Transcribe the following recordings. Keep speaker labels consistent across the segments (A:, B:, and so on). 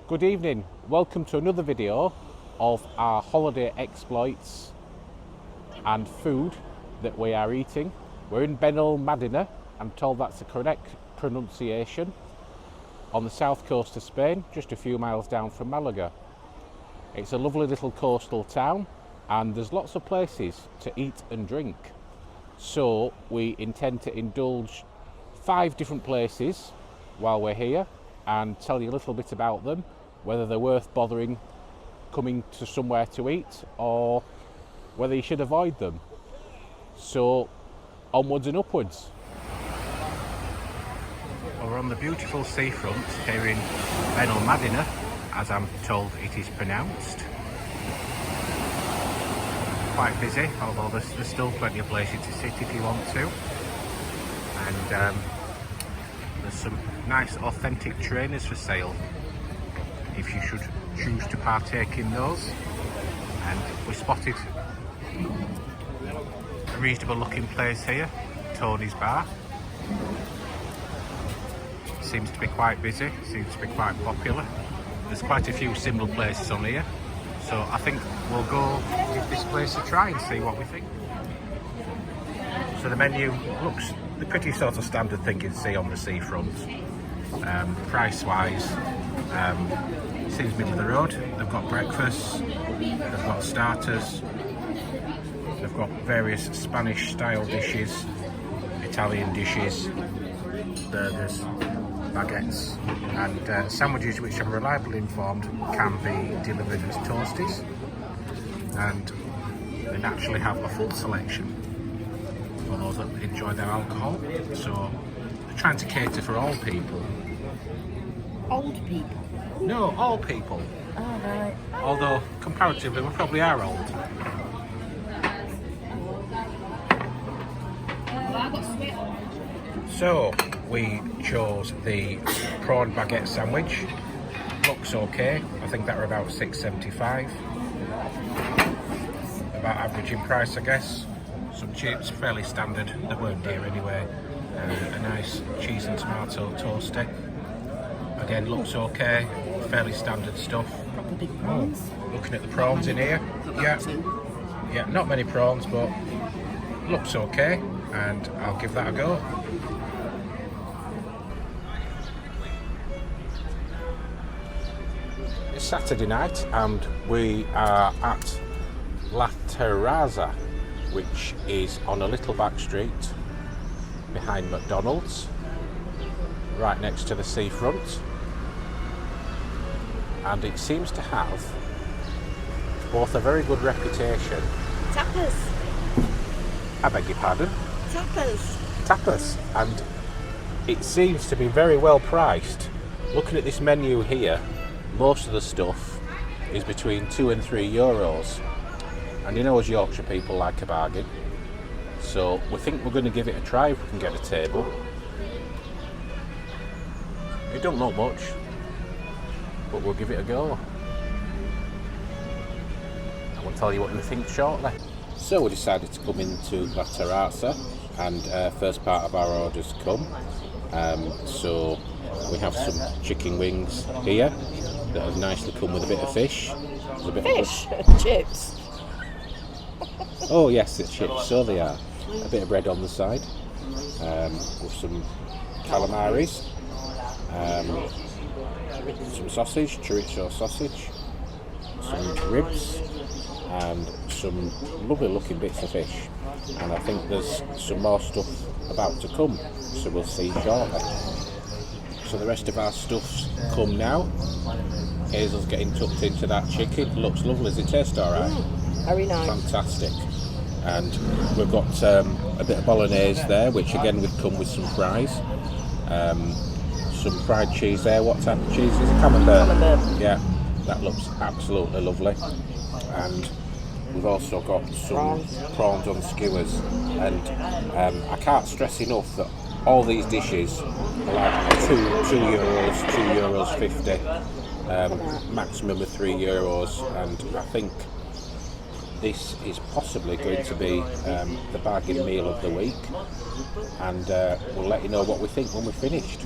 A: Good evening, welcome to another video of our holiday exploits and food that we are eating. We're in Benalmadena, I'm told that's the correct pronunciation, on the south coast of Spain, just a few miles down from Malaga. It's a lovely little coastal town and there's lots of places to eat and drink. So we intend to indulge 5 different places while we're here and tell you a little bit about them, whether they're worth bothering coming to somewhere to eat or whether you should avoid them. So onwards and upwards. Well, we're on the beautiful seafront here in Benalmadena, as I'm told it is pronounced. Quite busy, although there's still plenty of places to sit if you want to. And there's some nice authentic trainers for sale if you should choose to partake in those. And we spotted a reasonable looking place here, Tony's Bar. Seems to be quite busy, seems to be quite popular. There's quite a few similar places on here, so I think we'll go give this place a try and see what we think. So the menu looks the pretty sort of standard thing you'd see on the seafront. Price wise, seems middle of the road. They've got breakfast, they've got starters, they've got various Spanish style dishes, Italian dishes, burgers, baguettes and sandwiches, which I'm reliably informed can be delivered as toasties, and they naturally have a full selection for those that enjoy their alcohol. So they're trying to cater for all people.
B: Old people?
A: No, all people.
B: Oh, right.
A: Although comparatively we probably are old. So we chose the prawn baguette sandwich. Looks okay. I think that were about $6.75. About average in price, I guess. Some chips, fairly standard. They weren't dear anyway. A nice cheese and tomato toasty. Again, looks okay. Fairly standard stuff.
B: Proper big prawns.
A: Looking at the prawns in here. Yeah, not many prawns, but looks okay. And I'll give that a go. It's Saturday night and we are at La Terraza, which is on a little back street behind McDonald's, right next to the seafront, and it seems to have both a very good reputation.
B: Tapas.
A: I beg your pardon?
B: Tapas.
A: And it seems to be very well priced. Looking at this menu here, most of the stuff is between €2 and €3, and you know as Yorkshire people like a bargain, so we think we're going to give it a try if we can get a table. It don't look much, but we'll give it a go. I will tell you what we think shortly. So we decided to come into La Terraza, and first part of our orders come. So we have some chicken wings here that have nicely come with a bit of fish. A bit
B: Fish? Chips?
A: Oh yes, it's chips, so they are. A bit of bread on the side, with some calamaris, some sausage, chorizo sausage, some ribs, and some lovely looking bits of fish. And I think there's some more stuff about to come, so we'll see shortly. So the rest of our stuff's come now. Hazel's getting tucked into that chicken. Looks lovely. Does it taste alright?
B: Very nice.
A: Fantastic. And we've got a bit of bolognese there, which again would come with some fries. Some fried cheese there. What type of cheese is it? Camembert. Yeah, that looks absolutely lovely. And we've also got some prawns on skewers. And I can't stress enough that all these dishes are like €2, €2.50, maximum of €3, and I think this is possibly going to be the bargain meal of the week, and we'll let you know what we think when we're finished.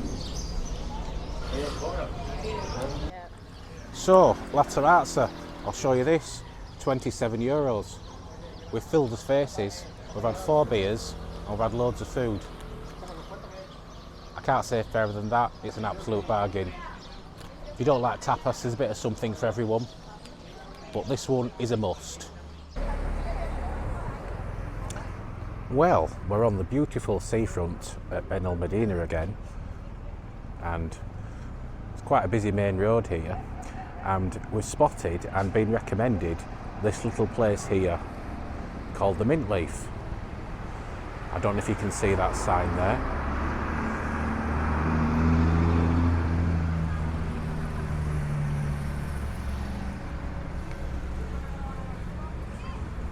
A: So, La Terrazza, I'll show you this, €27. We've filled us faces, we've had 4 beers, and we've had loads of food. I can't say fairer than that, it's an absolute bargain. If you don't like tapas, there's a bit of something for everyone, but this one is a must. Well, we're on the beautiful seafront at Benalmadena again, and it's quite a busy main road here, and we've spotted and been recommended this little place here called the Mint Leaf. I don't know if you can see that sign there.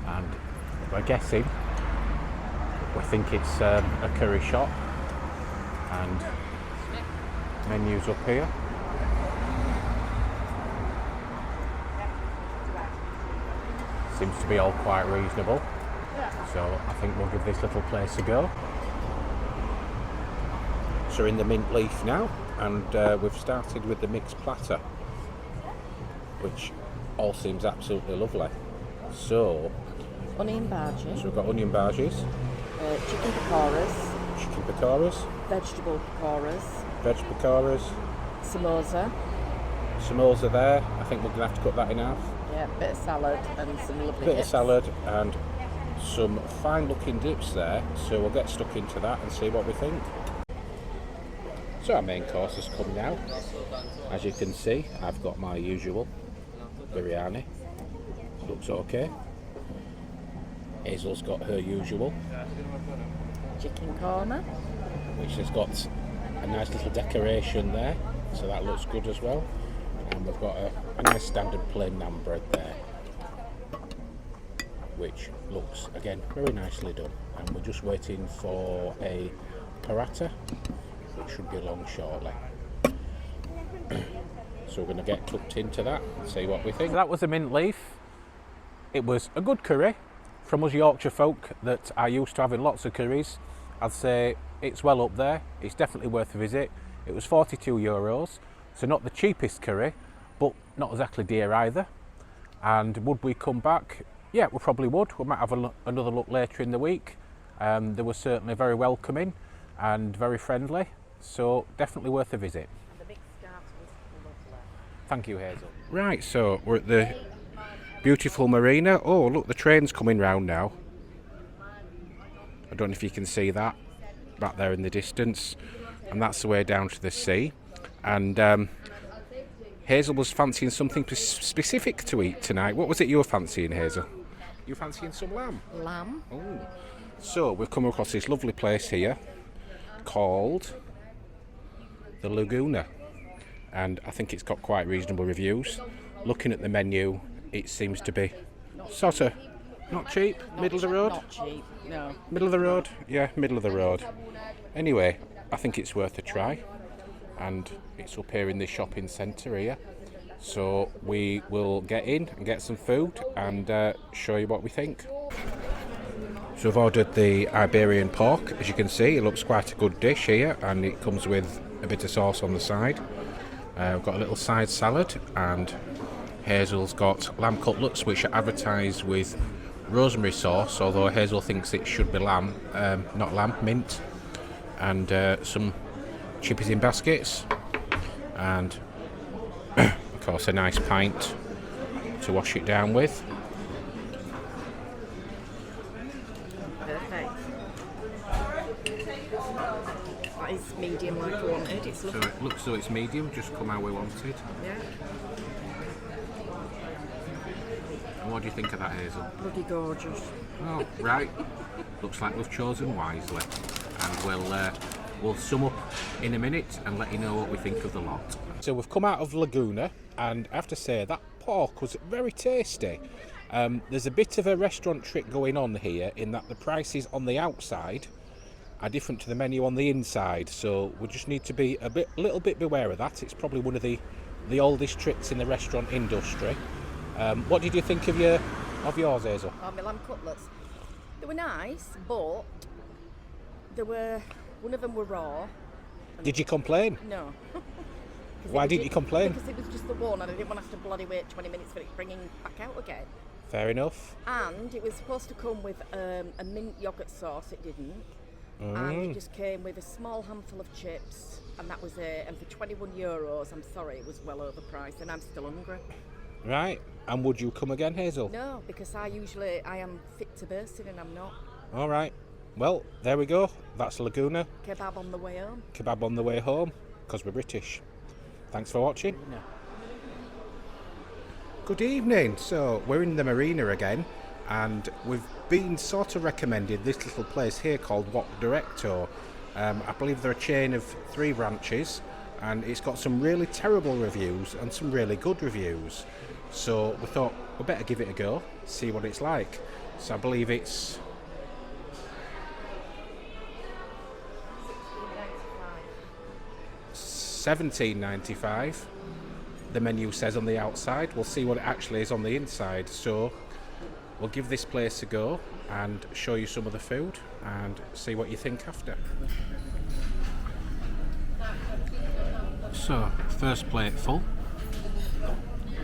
A: And we're guessing, we think it's a curry shop, and menus up here. Seems to be all quite reasonable, so I think we'll give this little place a go. So we're in the Mint Leaf now, and we've started with the mixed platter, which all seems absolutely lovely. So
B: Onion bhaji.
A: we've got onion bhajis,
B: Chicken pakoras. Vegetable pakoras.
A: veg pakoras, samosa there. I think we're going to have to cut that in half.
B: Yeah, bit of salad and some lovely
A: Bit
B: dips.
A: of salad and some fine looking dips there, so we'll get stuck into that and see what we think. So our main course has come now. As you can see, I've got my usual biryani. Looks okay. Hazel's got her usual,
B: Chicken korma.
A: which has got a nice little decoration there, so that looks good as well. And we've got a nice standard plain naan bread there, which looks again very nicely done. And we're just waiting for a paratha, which should be along shortly. So we're going to get tucked into that and see what we think. So that was a Mint Leaf. It was a good curry. From us Yorkshire folk that are used to having lots of curries, I'd say it's well up there. It's definitely worth a visit. It was €42, so not the cheapest curry, but not exactly dear either. And would we come back? Yeah, we probably would. We might have another look later in the week. They were certainly very welcoming and very friendly, so definitely worth a visit.
B: And the mixed starter was lovely.
A: Thank you, Hazel. Right, so we're at the beautiful marina. Oh, look, the train's coming round now. I don't know if you can see that back there in the distance, and that's the way down to the sea. And Hazel was fancying something specific to eat tonight. What was it you were fancying, Hazel? You fancying some lamb?
B: Lamb.
A: Oh, so we've come across this lovely place here called the Laguna, and I think it's got quite reasonable reviews. Looking at the menu, it seems to be sort of not cheap, middle of the road.
B: Not cheap, no.
A: Middle of the road? Yeah, middle of the road. Anyway, I think it's worth a try, and it's up here in the shopping centre here. So we will get in and get some food and show you what we think. So I've ordered the Iberian pork. As you can see, it looks quite a good dish here, and it comes with a bit of sauce on the side. We've got a little side salad, and Hazel's got lamb cutlets, which are advertised with rosemary sauce, although Hazel thinks it should be lamb, not lamb, mint, and some chippies in baskets, and of course a nice pint to wash it down with.
B: Perfect. That is medium like I wanted. It's
A: So
B: lovely.
A: it looks so it's medium, just come how we wanted.
B: Yeah.
A: And what do you think of that, Hazel?
B: Bloody gorgeous.
A: Oh, right. Looks like we've chosen wisely, and we'll sum up in a minute and let you know what we think of the lot. So we've come out of Laguna, and I have to say that pork was very tasty. There's a bit of a restaurant trick going on here in that the prices on the outside are different to the menu on the inside, so we just need to be a little bit beware of that. It's probably one of the oldest tricks in the restaurant industry. What did you think of yours, Hazel?
B: Oh, my lamb cutlets. They were nice, but one of them were raw.
A: Did you complain?
B: No.
A: Why didn't you complain?
B: Because it was just the one and I didn't want to have to bloody wait 20 minutes for it bringing back out again.
A: Fair enough.
B: And it was supposed to come with a mint yoghurt sauce, it didn't. And it just came with a small handful of chips, and that was it. And for €21, I'm sorry, it was well overpriced, and I'm still hungry.
A: Right. And would you come again, Hazel?
B: No, because I am fit to bursting, and I'm not.
A: All right. Well, there we go. That's Laguna.
B: Kebab on the way home.
A: Kebab on the way home, because we're British. Thanks for watching.
B: No.
A: Good evening. So we're in the marina again, and we've been sort of recommended this little place here called Wok Directo. I believe they're a chain of 3 branches, and it's got some really terrible reviews and some really good reviews. So we thought we better give it a go, see what it's like. So I believe it's $17.95. The menu says on the outside. We'll see what it actually is on the inside. So we'll give this place a go and show you some of the food and see what you think after. So, first plate full.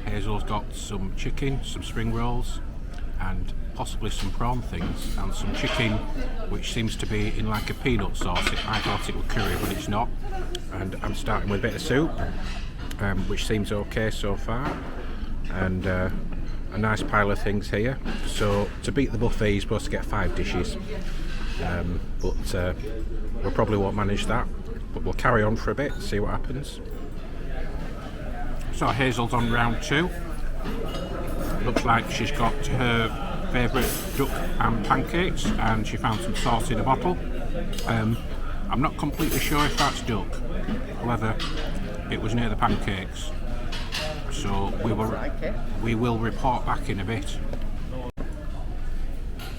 A: Hazel's got some chicken, some spring rolls, and possibly some prawn things, and some chicken which seems to be in like a peanut sauce. I thought it was curry, but it's not. And I'm starting with a bit of soup, which seems okay so far, and a nice pile of things here. So to beat the buffet you're supposed to get 5 dishes, but we probably won't manage that, but we'll carry on for a bit, see what happens. So Hazel's on round 2. Looks like she's got her favourite duck and pancakes, and she found some sauce in a bottle. I'm not completely sure if that's duck, whether it was near the pancakes, so we will report back in a bit.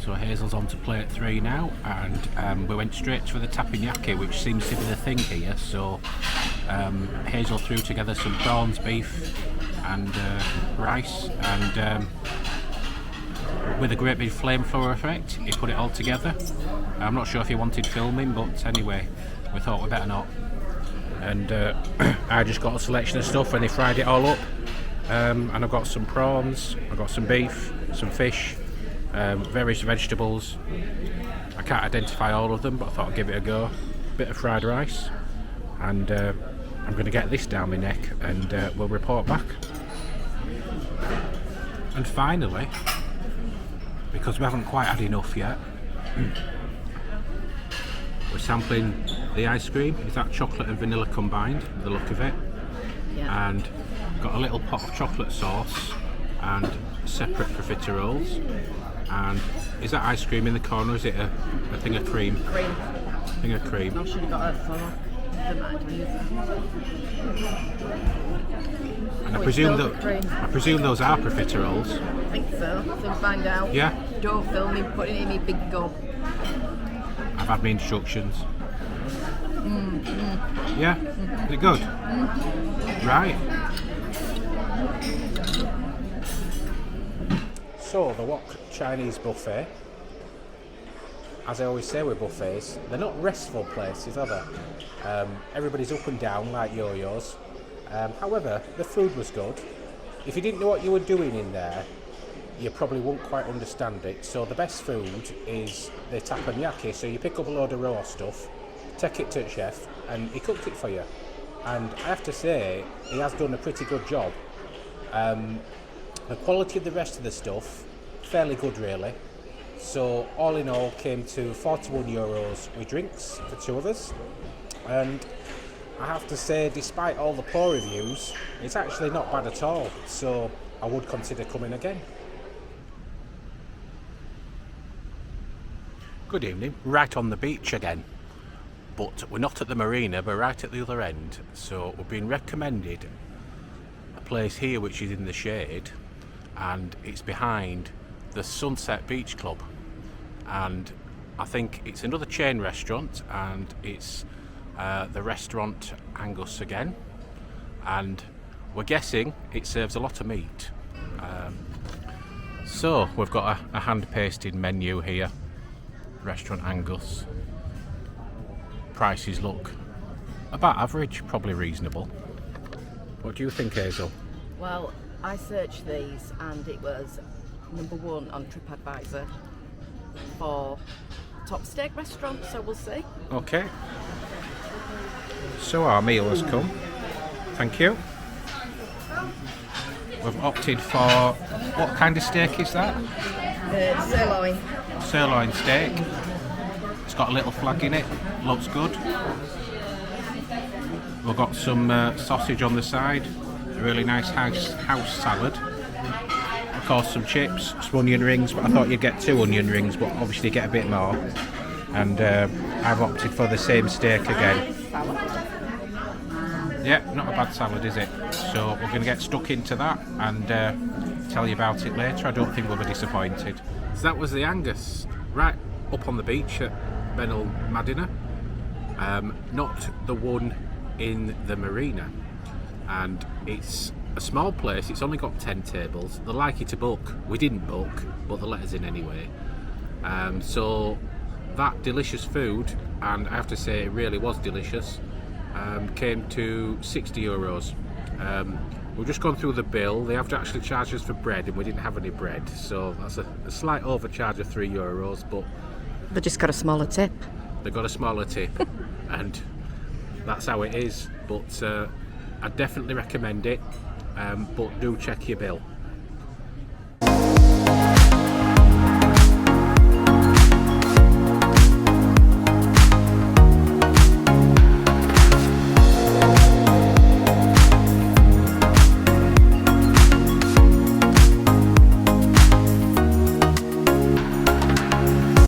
A: So Hazel's on to plate 3 now, and we went straight for the teppanyaki, which seems to be the thing here. So Hazel threw together some prawns, beef and rice, and with a great big flamethrower effect he put it all together. I'm not sure if he wanted filming, but anyway, we thought we better not. And I just got a selection of stuff and they fried it all up, and I've got some prawns, I've got some beef, some fish, various vegetables. I can't identify all of them, but I thought I'd give it a go. Bit of fried rice, and I'm going to get this down my neck, and we'll report back. And finally, because we haven't quite had enough yet, we're sampling the ice cream. Is that chocolate and vanilla combined, the look of it? Yeah. And got a little pot of chocolate sauce and separate profiteroles. And is that ice cream in the corner, or is it a thing of cream?
B: Cream.
A: Thing of cream.
B: I should have got a funnel.
A: And I presume those are profiteroles.
B: I think so. So find out.
A: Yeah.
B: Don't film me putting it in my big gob.
A: I've had my instructions. Yeah? Is it good? Right. So, the Wok Chinese buffet. As I always say with buffets, they're not restful places, are they? Everybody's up and down like yo-yos. However, the food was good. If you didn't know what you were doing in there, you probably wouldn't quite understand it. So the best food is the teppanyaki. So you pick up a load of raw stuff, take it to the chef, and he cooked it for you. And I have to say, he has done a pretty good job. The quality of the rest of the stuff, fairly good really. So all in all, came to €41 with drinks for 2 of us. And I have to say, despite all the poor reviews, it's actually not bad at all. So I would consider coming again. Good evening. Right on the beach again, but we're not at the marina, we're right at the other end. So we've been recommended a place here which is in the shade, and it's behind the Sunset Beach Club, and I think it's another chain restaurant, and it's the restaurant Angus again, and we're guessing it serves a lot of meat. So we've got a hand-pasted menu here. Restaurant Angus. Prices look about average, probably reasonable. What do you think, Hazel?
B: Well, I searched these and it was #1 on TripAdvisor for top steak restaurant, so we'll see.
A: Okay. So our meal has come. Thank you. We've opted for, what kind of steak is that?
B: Sirloin.
A: Sirloin steak. It's got a little flag in it. Looks good. We've got some sausage on the side. A really nice house salad. Of course, some chips, some onion rings, but I thought you'd get 2 onion rings, but obviously get a bit more. And I've opted for the same steak again. Yeah, not a bad salad, is it? So we're going to get stuck into that and tell you about it later. I don't think we'll be disappointed. So that was the Angus, right up on the beach at Benalmadena. Not the one in the marina. And it's a small place, it's only got 10 tables. They're likely to book. We didn't book, but they let us in anyway. So that delicious food, and I have to say it really was delicious, came to €60. We've just gone through the bill. They have to actually charge us for bread, and we didn't have any bread, so that's a slight overcharge of €3, but
B: They just got a smaller tip.
A: they got a smaller tip, and that's how it is. But I definitely recommend it, but do check your bill.